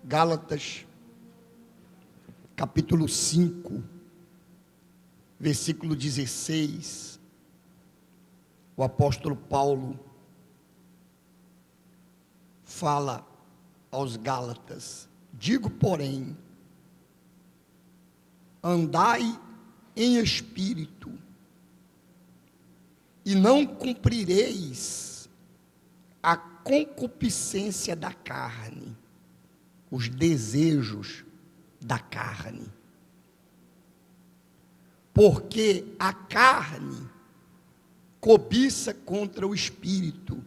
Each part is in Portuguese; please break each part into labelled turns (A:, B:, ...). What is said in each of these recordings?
A: Gálatas, capítulo 5, versículo 16, o apóstolo Paulo fala aos Gálatas: digo, porém, andai em espírito, e não cumprireis a concupiscência da carne, os desejos da carne. Porque a carne cobiça contra o espírito,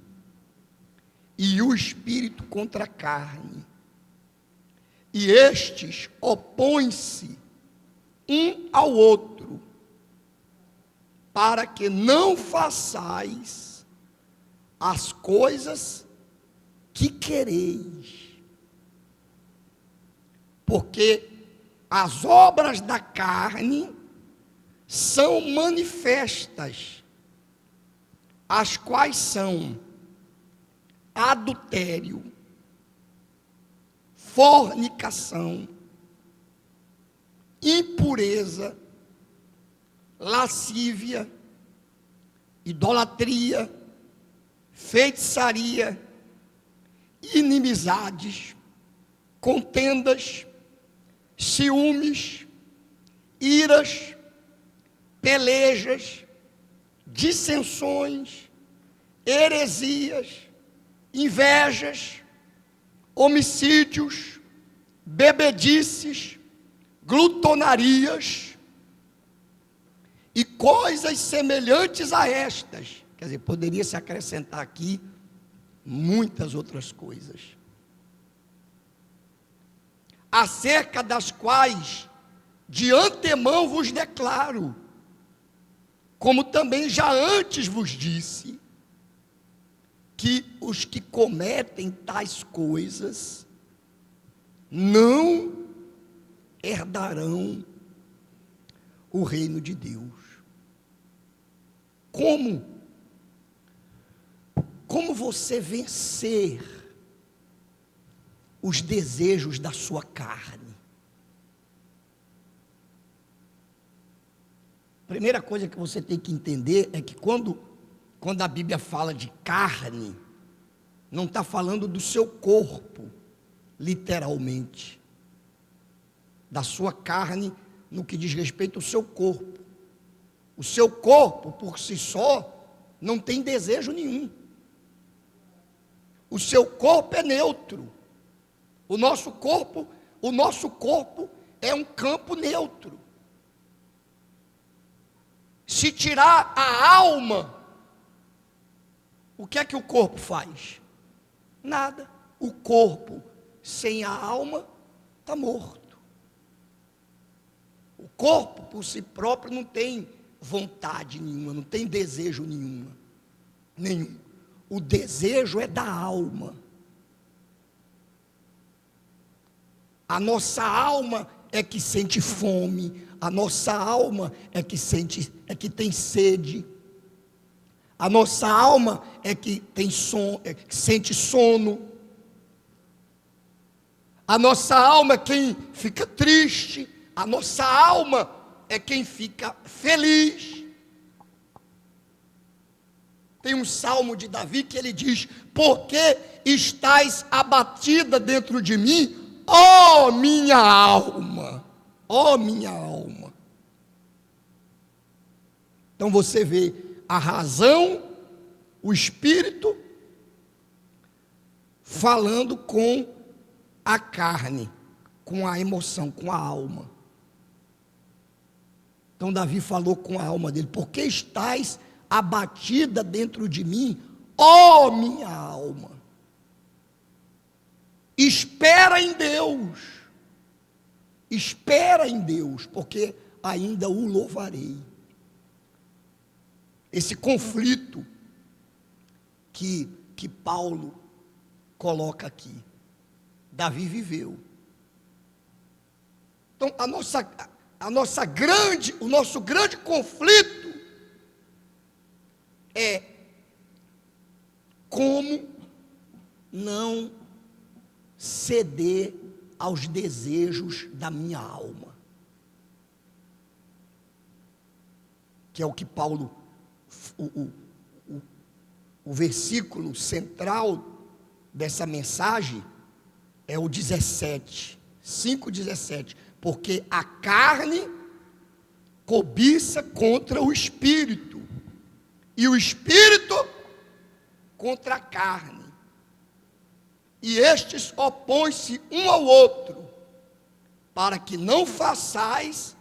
A: e o espírito contra a carne. E estes opõem-se um ao outro, para que não façais as coisas que quereis. Porque as obras da carne são manifestas, as quais são adultério, fornicação, impureza, lascívia, idolatria, feitiçaria, inimizades, contendas, ciúmes, iras, pelejas, dissensões, heresias, invejas, homicídios, bebedices, glutonarias e coisas semelhantes a estas. Quer dizer, poderia se acrescentar aqui muitas outras coisas, acerca das quais de antemão vos declaro, como também já antes vos disse, que os que cometem tais coisas não herdarão o reino de Deus. Como você vencer os desejos da sua carne? Primeira coisa que você tem que entender é que quando a Bíblia fala de carne, não está falando do seu corpo, literalmente, da sua carne no que diz respeito ao seu corpo. O seu corpo, por si só, não tem desejo nenhum. O seu corpo é neutro. O nosso corpo é um campo neutro. Se tirar a alma, o que é que o corpo faz? Nada. O corpo sem a alma está morto. O corpo por si próprio não tem vontade nenhuma, não tem desejo nenhum. O desejo é da alma. A nossa alma é que sente fome, a nossa alma é que tem sede. A nossa alma é que tem sente sono. A nossa alma é quem fica triste. A nossa alma é quem fica feliz. Tem um salmo de Davi que ele diz: por que estás abatida dentro de mim, ó minha alma? Ó minha alma. Então você vê a razão, o espírito, falando com a carne, com a emoção, com a alma. Então Davi falou com a alma dele: por que estás abatida dentro de mim, ó minha alma? Espera em Deus, porque ainda o louvarei. Esse conflito que Paulo coloca aqui, Davi viveu. Então o nosso grande conflito é como não ceder aos desejos da minha alma. Que é o que Paulo, o versículo central dessa mensagem é o 17, 5:17. Porque a carne cobiça contra o espírito, e o espírito contra a carne. E estes opõem-se um ao outro, para que não façais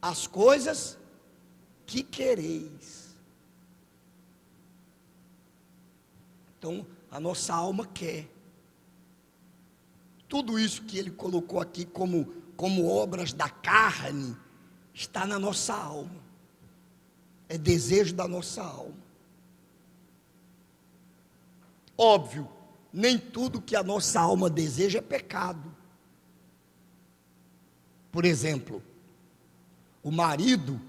A: as coisas que quereis. Então, a nossa alma quer. Tudo isso que ele colocou aqui como obras da carne, está na nossa alma. É desejo da nossa alma. Óbvio, nem tudo que a nossa alma deseja é pecado. Por exemplo, o marido,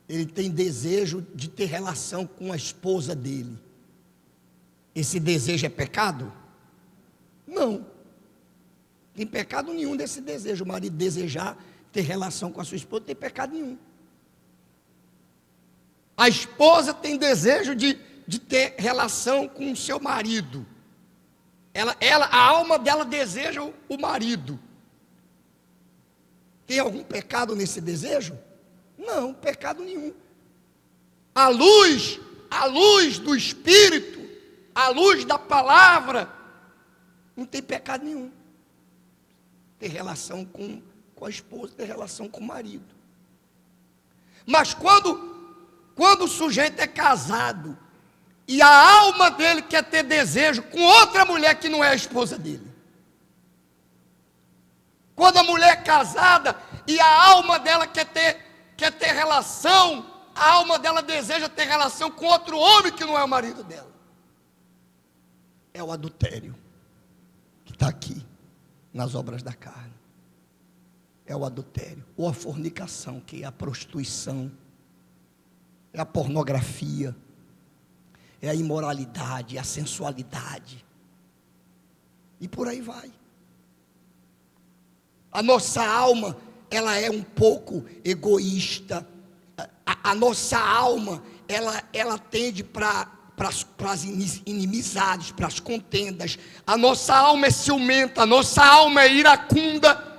A: ele tem desejo de ter relação com a esposa dele. Esse desejo é pecado? Não. Tem pecado nenhum desse desejo. O marido desejar ter relação com a sua esposa, não tem pecado nenhum. A esposa tem desejo de ter relação com o seu marido. A alma dela deseja o marido. Tem algum pecado nesse desejo? Não, pecado nenhum. A luz do Espírito, a luz da palavra, não tem pecado nenhum. Ter relação com a esposa, ter relação com o marido. Mas quando o sujeito é casado e a alma dele quer ter desejo com outra mulher que não é a esposa dele. Quando a mulher é casada e a alma dela quer ter relação, a alma dela deseja ter relação com outro homem que não é o marido dela. É o adultério que está aqui nas obras da carne. É o adultério, ou a fornicação, que é a prostituição, é a pornografia, é a imoralidade, é a sensualidade, e por aí vai. A nossa alma, ela é um pouco egoísta. A nossa alma, ela tende para as inimizades, para as contendas. A nossa alma é ciumenta, a nossa alma é iracunda,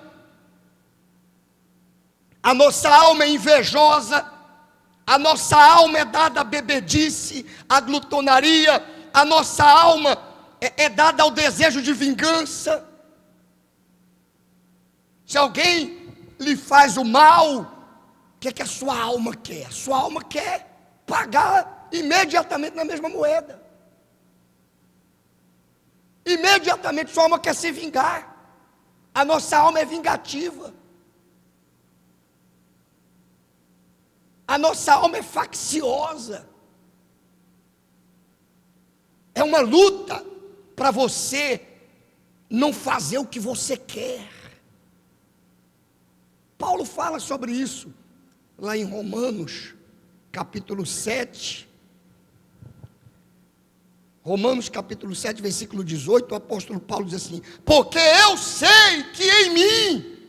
A: a nossa alma é invejosa, a nossa alma é dada à bebedice, à glutonaria, a nossa alma é dada ao desejo de vingança. Se alguém lhe faz o mal, o que é que a sua alma quer? A sua alma quer pagar imediatamente na mesma moeda. Imediatamente sua alma quer se vingar. A nossa alma é vingativa. A nossa alma é facciosa. É uma luta para você não fazer o que você quer. Paulo fala sobre isso lá em Romanos, capítulo 7. Romanos capítulo 7, versículo 18, o apóstolo Paulo diz assim: porque eu sei que em mim,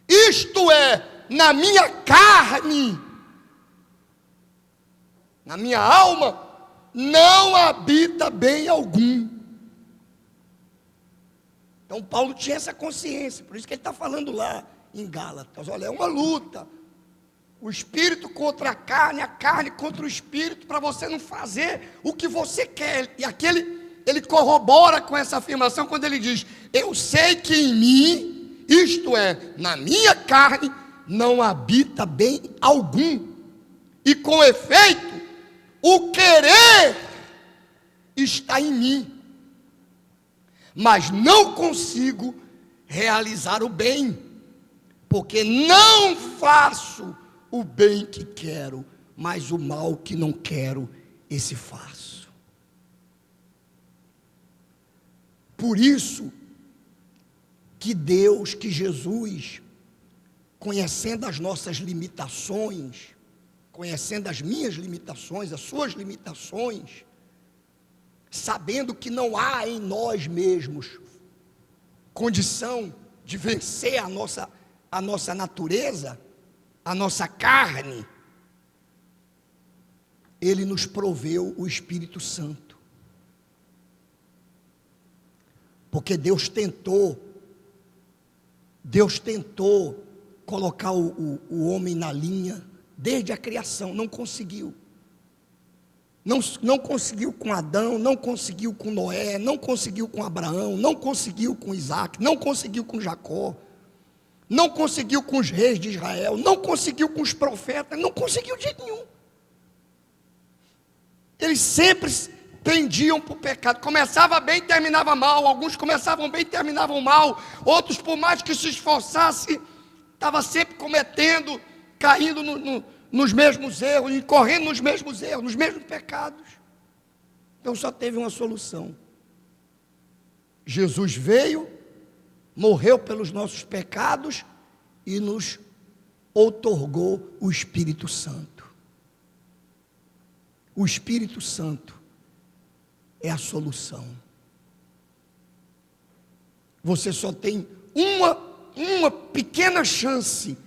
A: isto é, na minha carne, na minha alma, não habita bem algum. Então Paulo tinha essa consciência, por isso que ele está falando lá em Gálatas, olha, é uma luta, o espírito contra a carne contra o espírito, para você não fazer o que você quer. E aqui ele corrobora com essa afirmação quando ele diz: eu sei que em mim, isto é, na minha carne, não habita bem algum, e com efeito, o querer está em mim, mas não consigo realizar o bem, porque não faço o bem que quero, mas o mal que não quero, esse faço. Por isso que Deus, que Jesus, conhecendo as nossas limitações, conhecendo as minhas limitações, as suas limitações, sabendo que não há em nós mesmos condição de vencer a nossa natureza, a nossa carne, Ele nos proveu o Espírito Santo. Porque Deus tentou colocar o homem na linha desde a criação, não conseguiu. Não conseguiu com Adão, não conseguiu com Noé, não conseguiu com Abraão, não conseguiu com Isaac, não conseguiu com Jacó, não conseguiu com os reis de Israel, não conseguiu com os profetas, não conseguiu de jeito nenhum. Eles sempre pendiam para o pecado. Começava bem e terminava mal. Alguns começavam bem e terminavam mal. Outros, por mais que se esforçasse, estava sempre cometendo, caindo nos mesmos erros, incorrendo nos mesmos erros, nos mesmos pecados. Então só teve uma solução. Jesus veio, morreu pelos nossos pecados e nos outorgou o Espírito Santo. O Espírito Santo é a solução. Você só tem uma pequena chance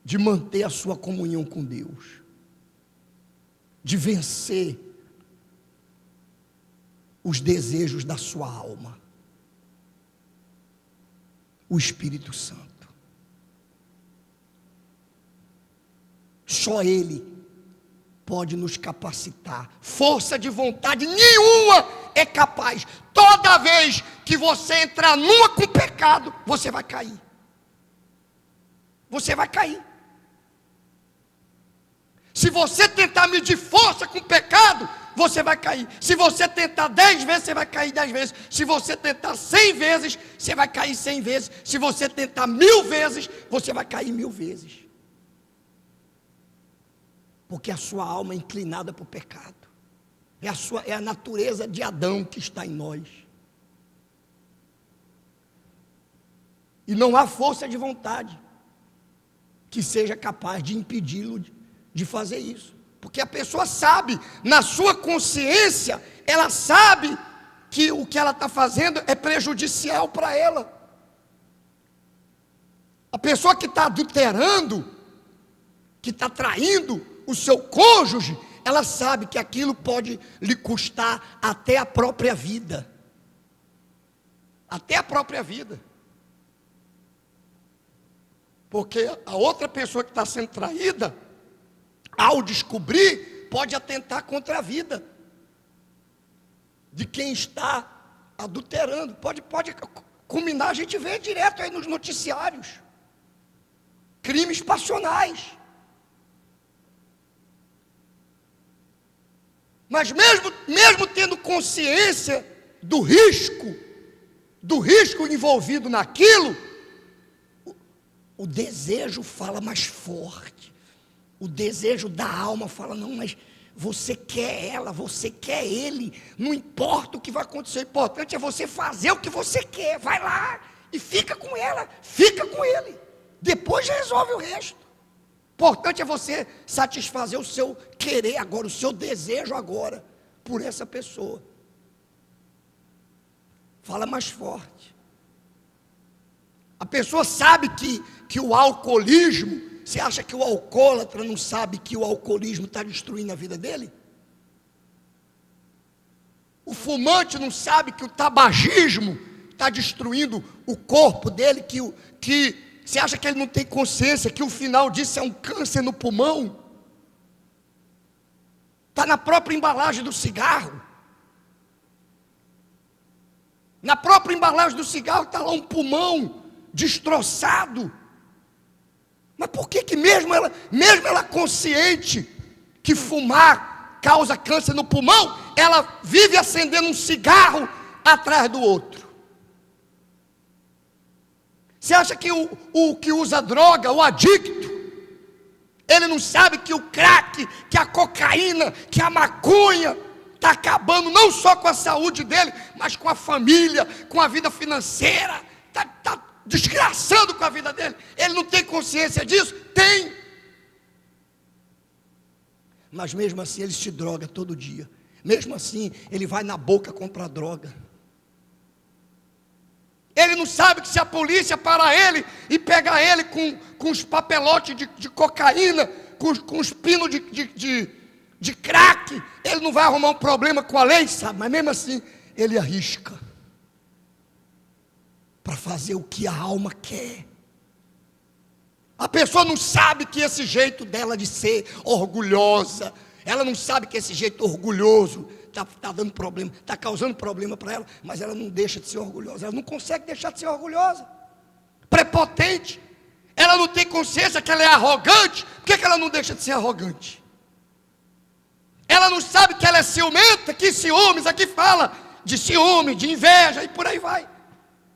A: de manter a sua comunhão com Deus, de vencer os desejos da sua alma. O Espírito Santo. Só Ele pode nos capacitar. Força de vontade nenhuma é capaz. Toda vez que você entrar numa com pecado, você vai cair. Você vai cair. Se você tentar medir força com pecado, você vai cair. Se você tentar 10 vezes, você vai cair 10 vezes. Se você tentar 100 vezes, você vai cair 100 vezes. Se você tentar 1000 vezes, você vai cair 1000 vezes. Porque a sua alma é inclinada para o pecado. É a natureza de Adão que está em nós. E não há força de vontade que seja capaz de impedi-lo de fazer isso. Porque a pessoa sabe, na sua consciência, ela sabe que o que ela está fazendo é prejudicial para ela. A pessoa que está adulterando, que está traindo o seu cônjuge, ela sabe que aquilo pode lhe custar até a própria vida. Até a própria vida. Porque a outra pessoa que está sendo traída, ao descobrir, pode atentar contra a vida de quem está adulterando. Pode culminar, a gente vê direto aí nos noticiários. Crimes passionais. Mas mesmo tendo consciência do risco envolvido naquilo, o desejo fala mais forte. O desejo da alma fala, não, mas você quer ela, você quer ele, não importa o que vai acontecer, o importante é você fazer o que você quer, vai lá e fica com ela, fica com ele, depois resolve o resto. O importante é você satisfazer o seu querer agora, o seu desejo agora, por essa pessoa. Fala mais forte. A pessoa sabe que o alcoolismo, você acha que o alcoólatra não sabe que o alcoolismo está destruindo a vida dele? O fumante não sabe que o tabagismo está destruindo o corpo dele, que você acha que ele não tem consciência que o final disso é um câncer no pulmão? Está na própria embalagem do cigarro. Na própria embalagem do cigarro está lá um pulmão destroçado. Mas por que mesmo ela consciente que fumar causa câncer no pulmão, ela vive acendendo um cigarro atrás do outro? Você acha que o que usa droga, o adicto, ele não sabe que o crack, que a cocaína, que a maconha está acabando não só com a saúde dele, mas com a família, com a vida financeira, está desgraçando com a vida dele? Ele não tem consciência disso? Tem. Mas mesmo assim ele se droga todo dia. Mesmo assim ele vai na boca comprar droga. Ele não sabe que se a polícia parar ele e pegar ele com os papelotes de cocaína, com os pinos de crack, ele não vai arrumar um problema com a lei, sabe? Mas mesmo assim, ele arrisca para fazer o que a alma quer. A pessoa não sabe que esse jeito dela de ser orgulhosa, ela não sabe que esse jeito orgulhoso está dando problema, está causando problema para ela, mas ela não deixa de ser orgulhosa, ela não consegue deixar de ser orgulhosa, prepotente, ela não tem consciência que ela é arrogante. Por que ela não deixa de ser arrogante? Ela não sabe que ela é ciumenta, que ciúmes, aqui fala de ciúme, de inveja e por aí vai.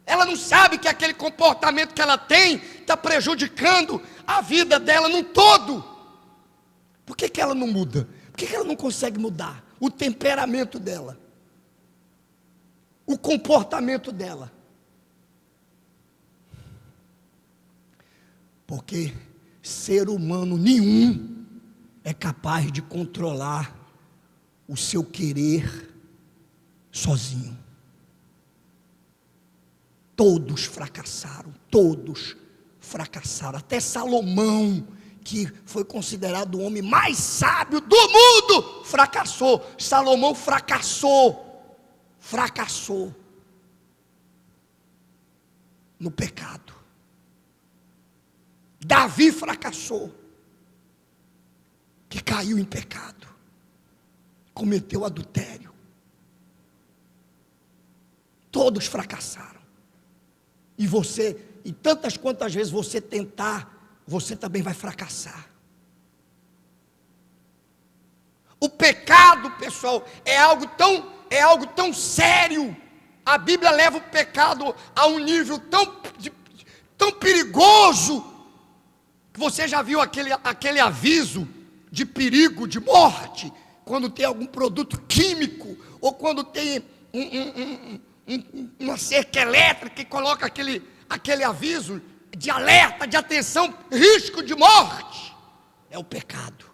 A: Ela não sabe que aquele comportamento que ela tem está prejudicando a vida dela num todo. Por que ela não muda? Por que ela não consegue mudar o temperamento dela, o comportamento dela? Porque ser humano nenhum é capaz de controlar o seu querer sozinho. Todos fracassaram, até Salomão, que foi considerado o homem mais sábio do mundo, fracassou. Salomão fracassou no pecado. Davi fracassou, que caiu em pecado, cometeu adultério. Todos fracassaram. E você, e tantas quantas vezes você tentar, você também vai fracassar. O pecado, pessoal, é algo tão sério. A Bíblia leva o pecado a um nível tão perigoso, que você já viu aquele aviso de perigo, de morte, quando tem algum produto químico, ou quando tem uma cerca elétrica que coloca aquele aviso de alerta, de atenção, risco de morte. É o pecado.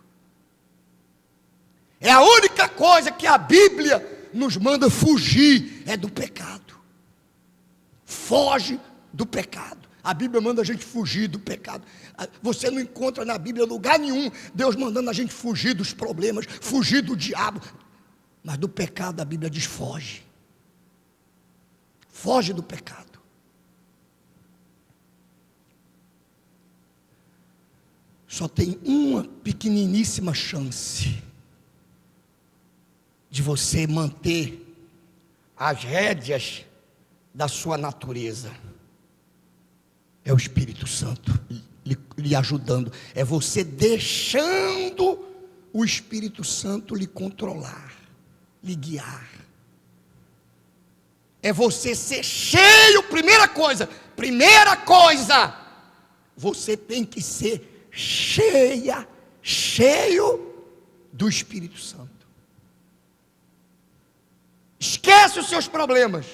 A: É a única coisa que a Bíblia nos manda fugir, é do pecado. Foge do pecado. A Bíblia manda a gente fugir do pecado. Você não encontra na Bíblia lugar nenhum Deus mandando a gente fugir dos problemas, fugir do diabo. Mas do pecado a Bíblia diz: foge. Foge do pecado. Só tem uma pequeniníssima chance de você manter as rédeas da sua natureza. É o Espírito Santo lhe ajudando. É você deixando o Espírito Santo lhe controlar, lhe guiar. É você ser cheio. Primeira coisa, você tem que ser cheio do Espírito Santo. Esquece os seus problemas.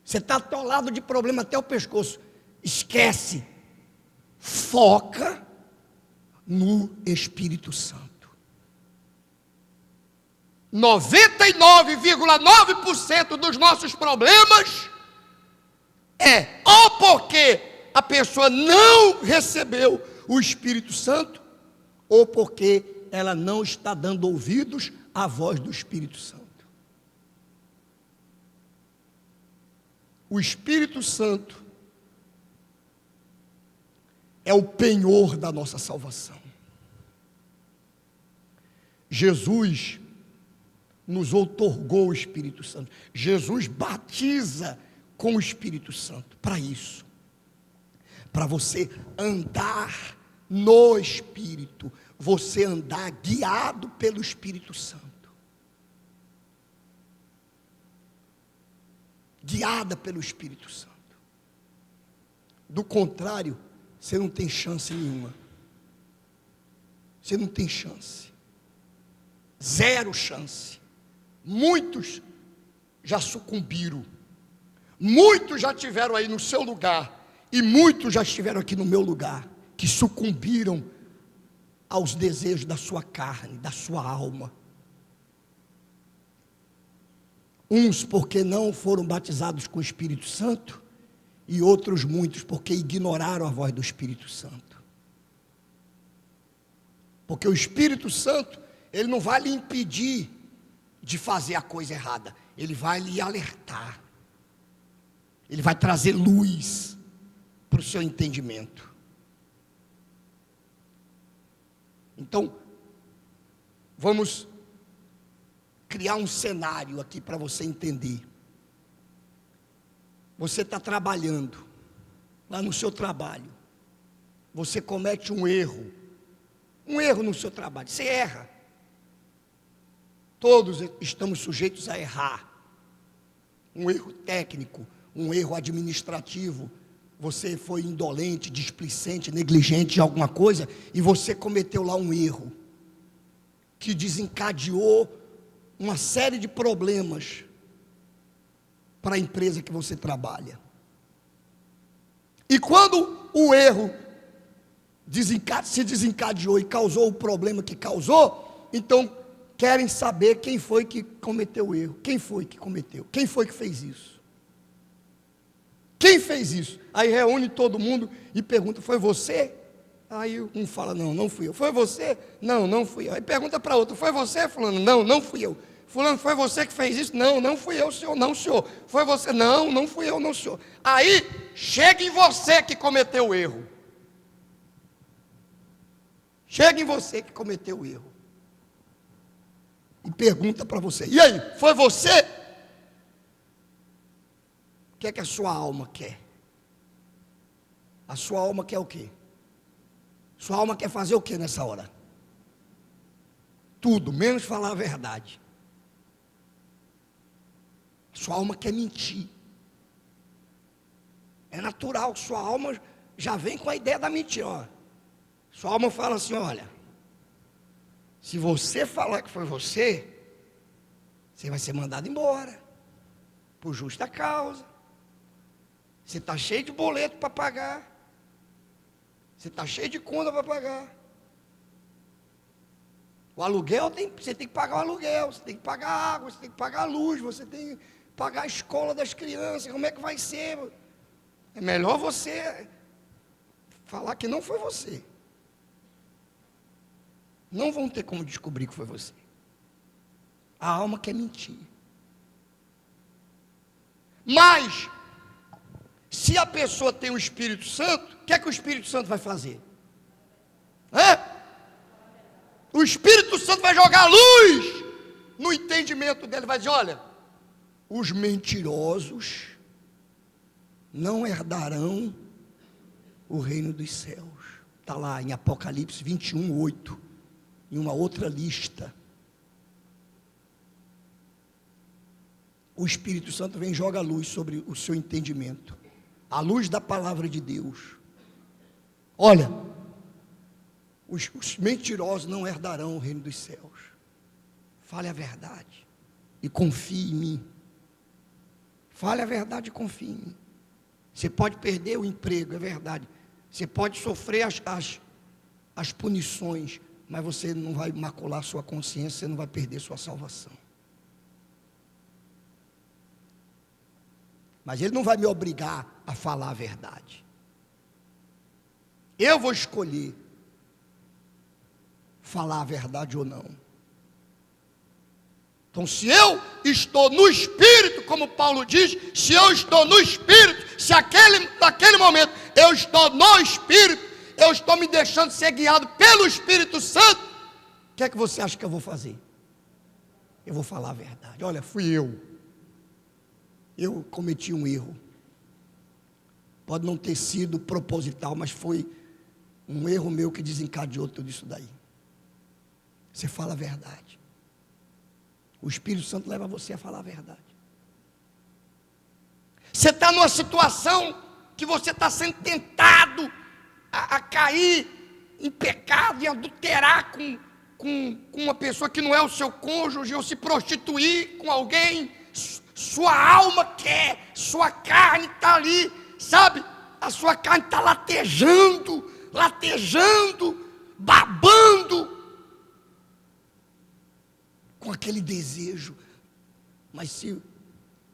A: Você está atolado de problema até o pescoço. Esquece. Foca no Espírito Santo. 99,9% dos nossos problemas é ou porque a pessoa não recebeu o Espírito Santo, ou porque ela não está dando ouvidos à voz do Espírito Santo. O Espírito Santo é o penhor da nossa salvação. Jesus nos outorgou o Espírito Santo. Jesus batiza com o Espírito Santo. Para isso, para você andar no Espírito, você andar guiado pelo Espírito Santo. Guiada pelo Espírito Santo. Do contrário, você não tem chance nenhuma. Você não tem chance. Zero chance. Muitos já sucumbiram. Muitos já estiveram aí no seu lugar. E muitos já estiveram aqui no meu lugar. Que sucumbiram aos desejos da sua carne, da sua alma. Uns porque não foram batizados com o Espírito Santo, e outros muitos porque ignoraram a voz do Espírito Santo. Porque o Espírito Santo, ele não vai lhe impedir de fazer a coisa errada, ele vai lhe alertar, ele vai trazer luz para o seu entendimento. Então, vamos criar um cenário aqui para você entender. Você está trabalhando, lá no seu trabalho, você comete um erro no seu trabalho, você erra. Todos estamos sujeitos a errar. Um erro técnico, um erro administrativo, você foi indolente, displicente, negligente em alguma coisa, e você cometeu lá um erro, que desencadeou uma série de problemas para a empresa que você trabalha. E quando o erro se desencadeou e causou o problema que causou, então querem saber quem foi que cometeu o erro. Quem foi que cometeu? Quem foi que fez isso? Quem fez isso? Aí reúne todo mundo e pergunta, foi você? Aí um fala, não, não fui eu. Foi você? Não, não fui eu. Aí pergunta para outro, foi você, fulano? Não, não fui eu. Fulano, foi você que fez isso? Não, não fui eu, senhor. Não, senhor. Foi você? Não, não fui eu, não, senhor. Aí, chega em você que cometeu o erro. Chega em você que cometeu o erro. E pergunta para você, e aí, foi você? O que é que a sua alma quer? A sua alma quer o quê? Sua alma quer fazer o quê nessa hora? Tudo, menos falar a verdade. Sua alma quer mentir. É natural, sua alma já vem com a ideia da mentira. Ó. Sua alma fala assim, olha, se você falar que foi você, você vai ser mandado embora, por justa causa. Você está cheio de boleto para pagar. Você está cheio de conta para pagar. O aluguel, você tem que pagar o aluguel, você tem que pagar a água, você tem que pagar a luz, você tem que pagar a escola das crianças, como é que vai ser? É melhor você falar que não foi você. Não vão ter como descobrir que foi você. A alma quer mentir. Mas, se a pessoa tem o Espírito Santo, o que é que o Espírito Santo vai fazer? O Espírito Santo vai jogar luz no entendimento dele, vai dizer, olha, os mentirosos não herdarão o reino dos céus. Está lá em Apocalipse 21:8, em uma outra lista. O Espírito Santo vem e joga luz sobre o seu entendimento, a luz da palavra de Deus. Olha, os mentirosos não herdarão o reino dos céus. Fale a verdade e confie em mim. Fale a verdade e confie em mim. Você pode perder o emprego, é verdade. Você pode sofrer as punições, mas você não vai macular sua consciência, você não vai perder sua salvação. Mas ele não vai me obrigar a falar a verdade. Eu vou escolher falar a verdade ou não. Então, se eu estou no Espírito, como Paulo diz, se eu estou no Espírito, se naquele momento eu estou no Espírito, eu estou me deixando ser guiado pelo Espírito Santo, o que é que você acha que eu vou fazer? Eu vou falar a verdade. Olha, fui eu cometi um erro. Pode não ter sido proposital, mas foi um erro meu que desencadeou tudo isso daí. Você fala a verdade. O Espírito Santo leva você a falar a verdade. Você está numa situação que você está sendo tentado a cair em pecado, em adulterar com uma pessoa que não é o seu cônjuge, ou se prostituir com alguém. Sua alma quer, sua carne está ali, sabe? A sua carne está latejando, babando, com aquele desejo. Mas se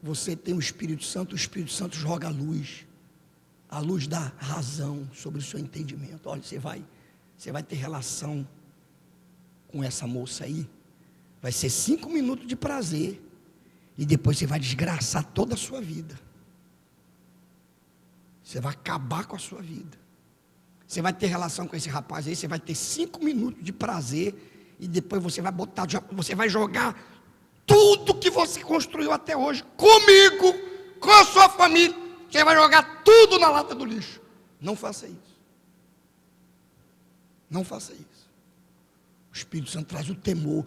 A: você tem o Espírito Santo joga a luz da razão sobre o seu entendimento. Olha, você vai ter relação com essa moça aí, vai ser 5 minutos de prazer, e depois você vai desgraçar toda a sua vida. Você vai acabar com a sua vida. Você vai ter relação com esse rapaz aí, você vai ter 5 minutos de prazer, e depois você vai jogar tudo que você construiu até hoje, comigo, com a sua família, você vai jogar tudo na lata do lixo. Não faça isso. Não faça isso. O Espírito Santo traz o temor,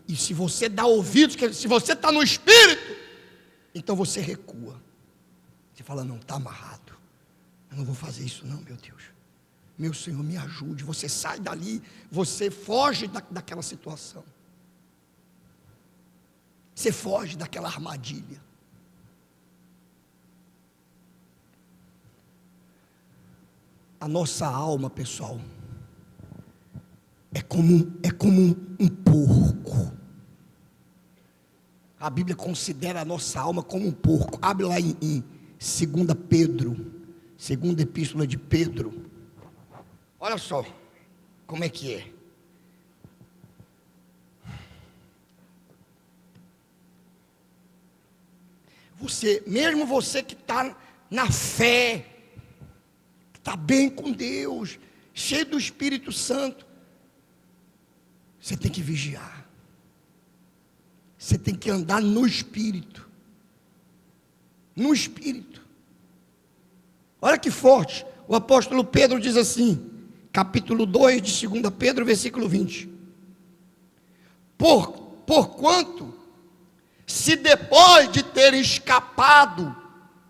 A: e se você dá ouvidos, se você está no Espírito, então você recua. Você fala, não, está amarrado, eu não vou fazer isso não, meu Deus. Meu Senhor, me ajude. Você sai dali, você foge daquela situação. Você foge daquela armadilha. A nossa alma, pessoal, é como um porco. A Bíblia considera a nossa alma como um porco. Abre lá em 2 Pedro, segunda epístola de Pedro. Olha só como é que é. Mesmo você que está na fé, que está bem com Deus, cheio do Espírito Santo, você tem que vigiar. Você tem que andar no Espírito. No Espírito. Olha que forte. O apóstolo Pedro diz assim, capítulo 2 de 2 Pedro, versículo 20. Porquanto, se depois de terem escapado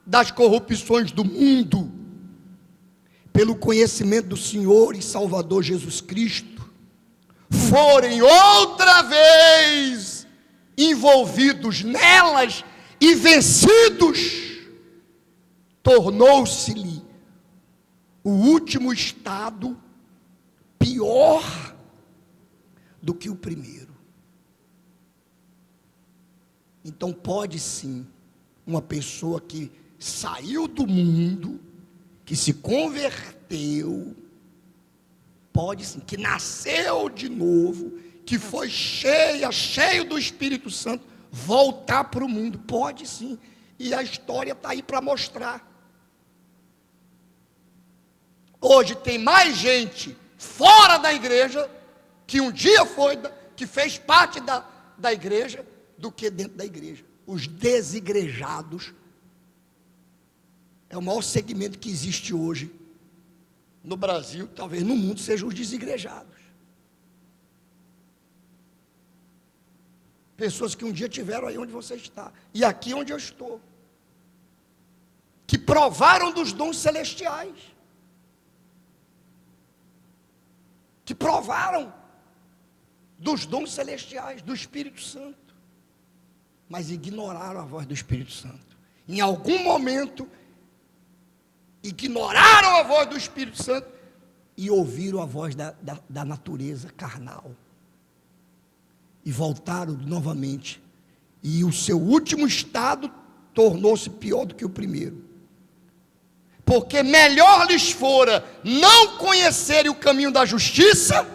A: das corrupções do mundo, pelo conhecimento do Senhor e Salvador Jesus Cristo, forem outra vez envolvidos nelas e vencidos, tornou-se-lhe o último estado pior do que o primeiro. Então pode sim, uma pessoa que saiu do mundo, que se converteu, pode sim, que nasceu de novo, que foi cheio do Espírito Santo, voltar para o mundo, pode sim, e a história está aí para mostrar. Hoje tem mais gente fora da igreja, que um dia que fez parte da igreja, do que dentro da igreja. Os desigrejados é o maior segmento que existe hoje no Brasil, talvez no mundo, sejam os desigrejados. Pessoas que um dia tiveram aí onde você está, e aqui onde eu estou, que provaram dos dons celestiais, que provaram dos dons celestiais, do Espírito Santo, mas ignoraram a voz do Espírito Santo. Em algum momento, ignoraram a voz do Espírito Santo e ouviram a voz da natureza carnal. E voltaram novamente. E o seu último estado tornou-se pior do que o primeiro. Porque melhor lhes fora não conhecerem o caminho da justiça,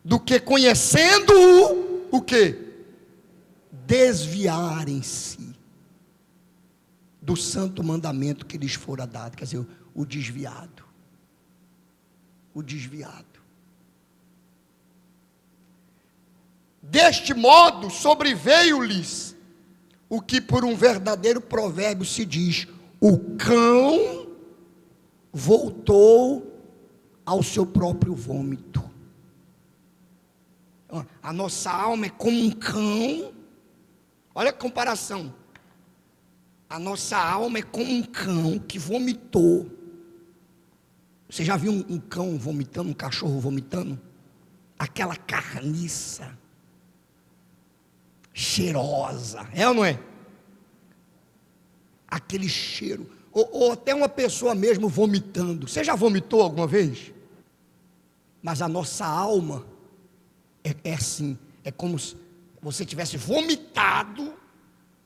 A: do que conhecendo-o, o quê? Desviarem-se do santo mandamento que lhes fora dado. Quer dizer, o desviado. O desviado. Deste modo sobreveio-lhes o que por um verdadeiro provérbio se diz: o cão voltou ao seu próprio vômito. A nossa alma é como um cão. Olha a comparação. A nossa alma é como um cão que vomitou. Você já viu um cão vomitando, um cachorro vomitando? Aquela carniça cheirosa, é ou não é? Aquele cheiro, ou até uma pessoa mesmo vomitando. Você já vomitou alguma vez? Mas a nossa alma é assim, é como se você tivesse vomitado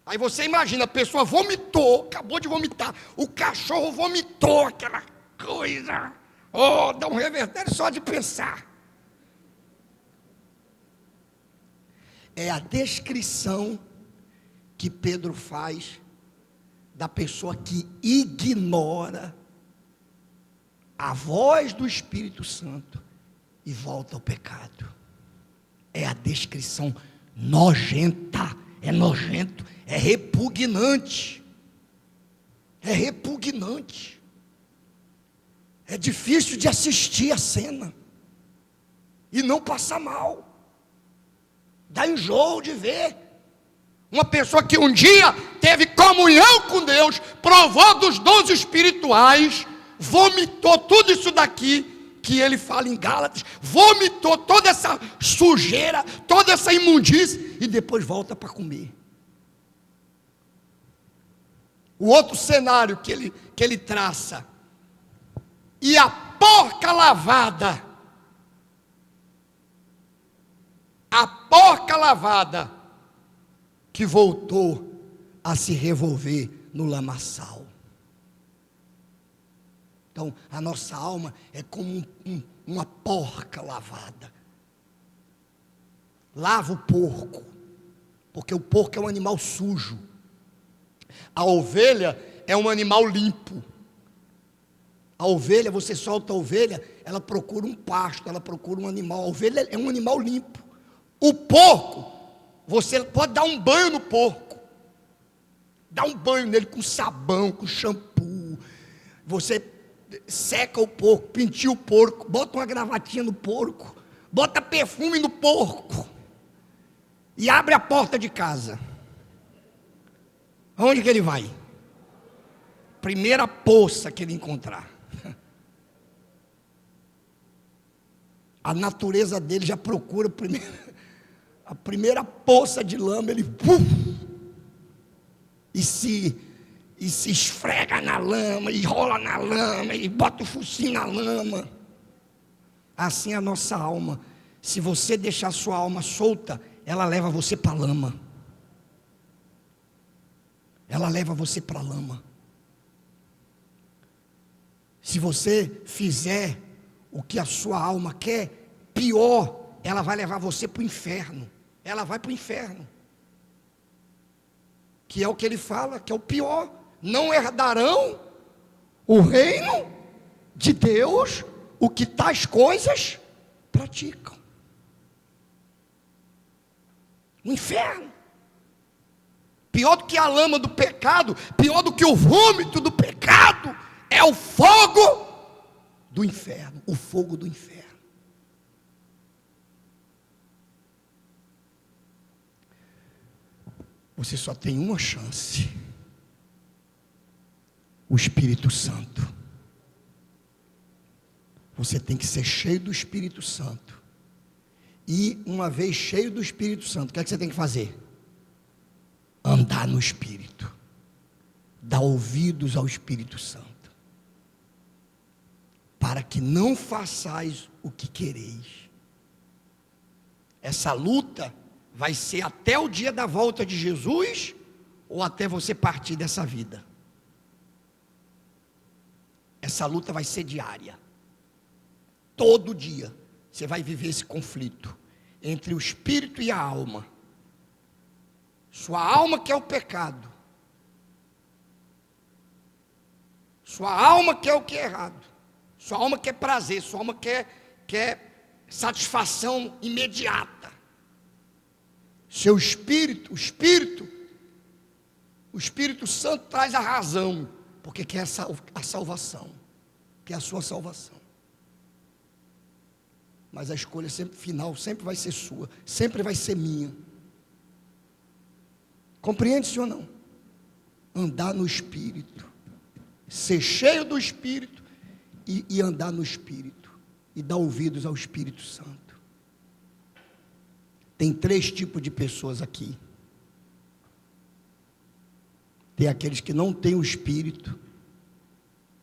A: Aí você imagina, a pessoa vomitou, acabou de vomitar, o cachorro vomitou aquela coisa. Oh, dá um revertério só de pensar. É a descrição que Pedro faz da pessoa que ignora a voz do Espírito Santo e volta ao pecado. É a descrição nojenta, é nojento, é repugnante. É repugnante. É difícil de assistir a cena e não passar mal. Dá enjoo de ver. Uma pessoa que um dia teve comunhão com Deus, provou dos dons espirituais, vomitou tudo isso daqui que ele fala em Gálatas, vomitou toda essa sujeira, toda essa imundície, e depois volta para comer. O outro cenário que ele traça, e a porca lavada, que voltou a se revolver no lamaçal. Então, a nossa alma é como uma porca lavada. Lava o porco, porque o porco é um animal sujo. A ovelha é um animal limpo. A ovelha, você solta a ovelha, ela procura um pasto, ela procura um animal. A ovelha é um animal limpo. O porco, você pode dar um banho no porco. Dá um banho nele com sabão, com shampoo. Você seca o porco, penteia o porco, bota uma gravatinha no porco, bota perfume no porco e abre a porta de casa. Aonde que ele vai? Primeira poça que ele encontrar. A natureza dele já procura a primeira poça de lama, ele e se esfrega na lama, e rola na lama, e bota o focinho na lama. Assim é a nossa alma. Se você deixar a sua alma solta, ela leva você para a lama. Ela leva você para a lama. Se você fizer o que a sua alma quer, pior, ela vai levar você para o inferno. Ela vai para o inferno. Que é o que ele fala, que é o pior. Não herdarão o reino de Deus o que tais coisas praticam. O inferno. Pior do que a lama do pecado, pior do que o vômito do pecado, é o fogo do inferno. O fogo do inferno. Você só tem uma chance. O Espírito Santo. Você tem que ser cheio do Espírito Santo. E uma vez cheio do Espírito Santo, o que é que você tem que fazer? Andar no Espírito. Dar ouvidos ao Espírito Santo. Para que não façais o que quereis. Essa luta vai ser até o dia da volta de Jesus, ou até você partir dessa vida. Essa luta vai ser diária. Todo dia você vai viver esse conflito entre o espírito e a alma. Sua alma quer o pecado. Sua alma quer o que é errado. Sua alma quer prazer. Sua alma quer satisfação imediata. Seu espírito, o Espírito Santo traz a razão, porque quer a salvação, quer a sua salvação. Mas a escolha final sempre vai ser sua, sempre vai ser minha. Compreende, senhor, não? Andar no Espírito, ser cheio do Espírito e andar no Espírito, e dar ouvidos ao Espírito Santo. Tem 3 tipos de pessoas aqui. Tem aqueles que não têm o Espírito,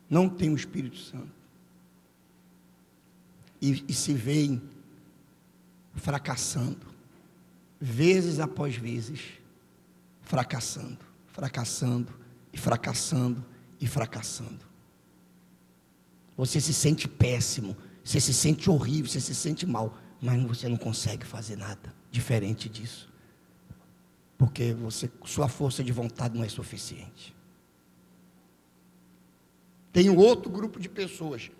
A: não têm o Espírito Santo, e se veem fracassando, vezes após vezes, fracassando, fracassando e fracassando e fracassando. Você se sente péssimo, você se sente horrível, você se sente mal, mas você não consegue fazer nada diferente disso, porque sua força de vontade não é suficiente. Tem um outro grupo de pessoas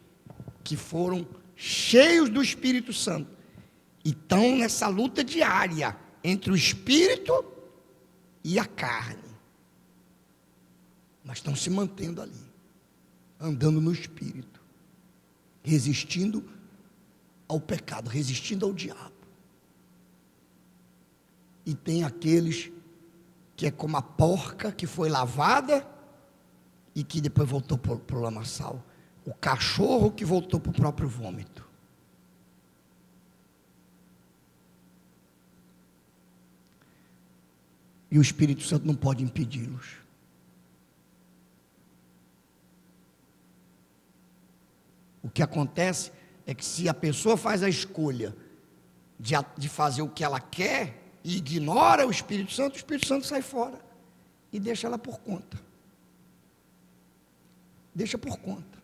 A: que foram cheios do Espírito Santo e estão nessa luta diária entre o Espírito e a carne, mas estão se mantendo ali, andando no Espírito, resistindo ao pecado, resistindo ao diabo. E tem aqueles que é como a porca que foi lavada e que depois voltou para o lamaçal, o cachorro que voltou para o próprio vômito. E o Espírito Santo não pode impedi-los. O que acontece é que se a pessoa faz a escolha de fazer o que ela quer e ignora o Espírito Santo sai fora e deixa ela por conta. Deixa por conta.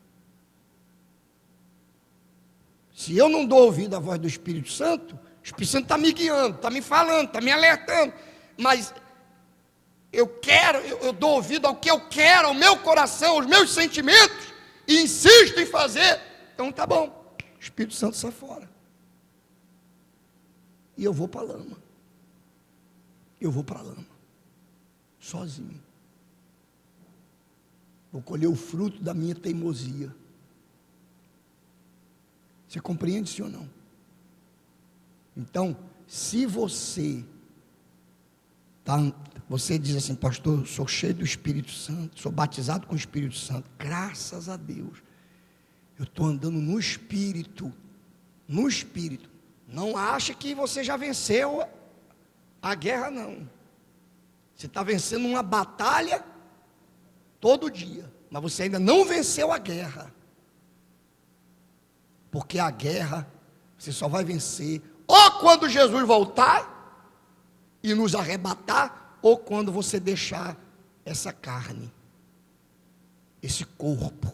A: Se eu não dou ouvido à voz do Espírito Santo, o Espírito Santo está me guiando, está me falando, está me alertando, mas eu dou ouvido ao que eu quero, ao meu coração, aos meus sentimentos, e insisto em fazer, então tá bom, o Espírito Santo sai fora. E eu vou para a lama. Eu vou para a lama, sozinho. Vou colher o fruto da minha teimosia. Você compreende isso ou não? Então, se você diz assim, pastor, eu sou cheio do Espírito Santo, sou batizado com o Espírito Santo, graças a Deus, eu estou andando no Espírito, não acha que você já venceu a guerra, não. Você está vencendo uma batalha todo dia, mas você ainda não venceu a guerra, porque a guerra você só vai vencer ou quando Jesus voltar e nos arrebatar, ou quando você deixar essa carne, esse corpo,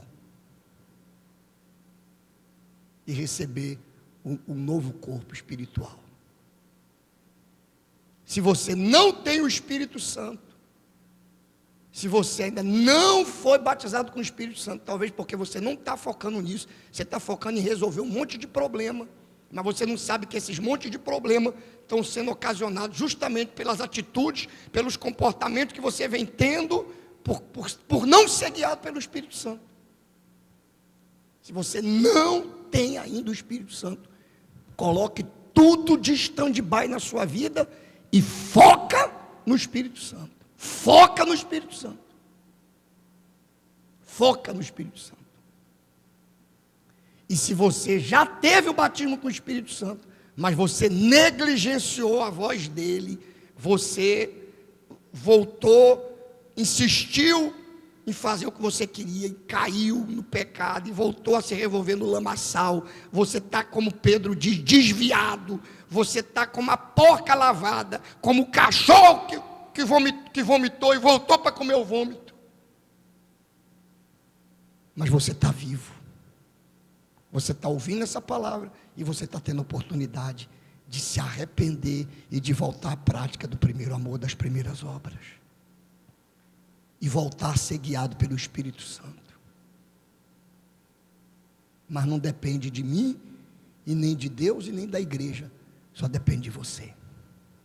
A: e receber um novo corpo espiritual. Se você não tem o Espírito Santo, se você ainda não foi batizado com o Espírito Santo, talvez porque você não está focando nisso, você está focando em resolver um monte de problema, mas você não sabe que esses montes de problemas estão sendo ocasionados justamente pelas atitudes, pelos comportamentos que você vem tendo, por não ser guiado pelo Espírito Santo. Se você não tem ainda o Espírito Santo, coloque tudo de stand-by na sua vida e foca no Espírito Santo. Foca no Espírito Santo. Foca no Espírito Santo. E se você já teve o batismo com o Espírito Santo, mas você negligenciou a voz dele, você voltou, insistiu em fazer o que você queria e caiu no pecado e voltou a se revolver no lamaçal, você está, como Pedro diz, desviado, você está como a porca lavada, como o cachorro que vomitou e voltou para comer o vômito. Mas você está vivo, você está ouvindo essa palavra e você está tendo a oportunidade de se arrepender e de voltar à prática do primeiro amor, das primeiras obras, e voltar a ser guiado pelo Espírito Santo. Mas não depende de mim, e nem de Deus, e nem da igreja, só depende de você.